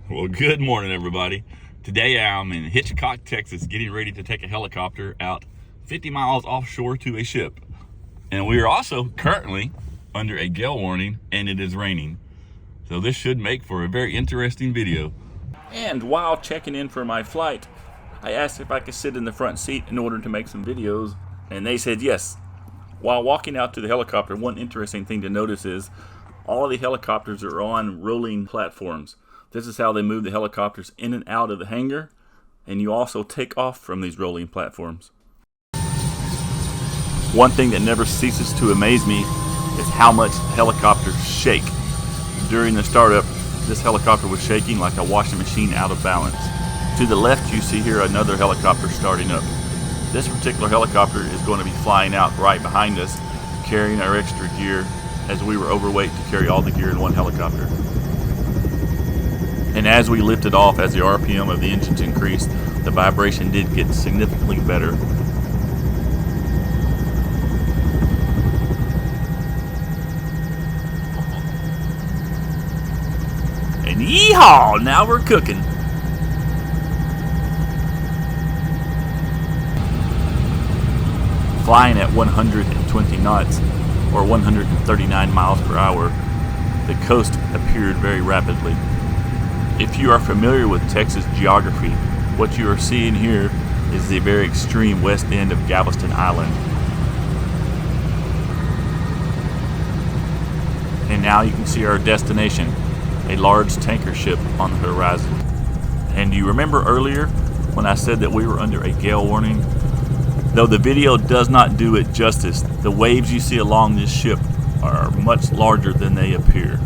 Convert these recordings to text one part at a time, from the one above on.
Well, good morning, everybody. Today I'm in Hitchcock, Texas, getting ready to take a helicopter out 50 miles offshore to a ship. And we are also currently under a gale warning, and it is raining. So this should make for a very interesting video. And while checking in for my flight, I asked if I could sit in the front seat in order to make some videos, and they said yes. While walking out to the helicopter, one interesting thing to notice is all the helicopters are on rolling platforms. This is how they move the helicopters in and out of the hangar, and you also take off from these rolling platforms. One thing that never ceases to amaze me is how much helicopters shake. During the startup, this helicopter was shaking like a washing machine out of balance. To the left, you see here another helicopter starting up. This particular helicopter is going to be flying out right behind us, carrying our extra gear, as we were overweight to carry all the gear in one helicopter. And as we lifted off, as the RPM of the engines increased, the vibration did get significantly better. And yeehaw, now we're cooking. Flying at 120 knots, or 139 miles per hour, the coast appeared very rapidly. If you are familiar with Texas geography, what you are seeing here is the very extreme west end of Gavleston Island. And now you can see our destination, a large tanker ship on the horizon. And you remember earlier when I said that we were under a gale warning? Though the video does not do it justice, the waves you see along this ship are much larger than they appear.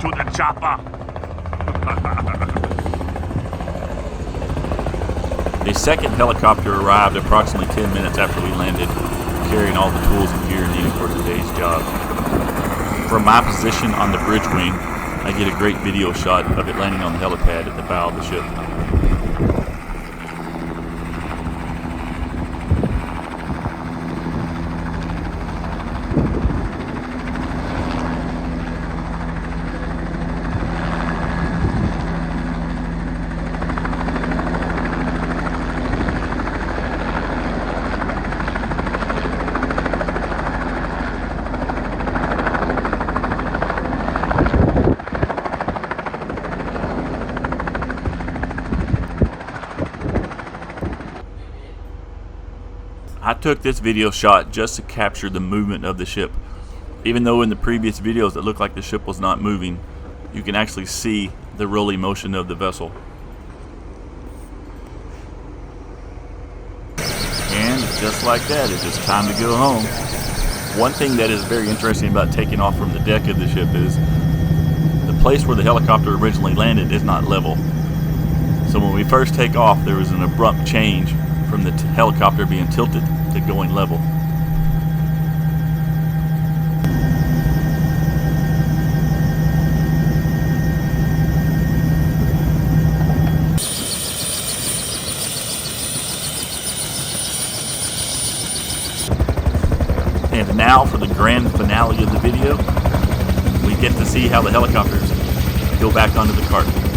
To the chopper. A second helicopter arrived approximately 10 minutes after we landed, carrying all the tools and gear needed for today's job. From my position on the bridge wing, I get a great video shot of it landing on the helipad at the bow of the ship. I took this video shot just to capture the movement of the ship. Even though in the previous videos it looked like the ship was not moving, you can actually see the rolling motion of the vessel. And just like that, it's just time to go home. One thing that is very interesting about taking off from the deck of the ship is the place where the helicopter originally landed is not level. So when we first take off, there was an abrupt change from the helicopter being tilted to going level. And now for the grand finale of the video, we get to see how the helicopters go back onto the cart.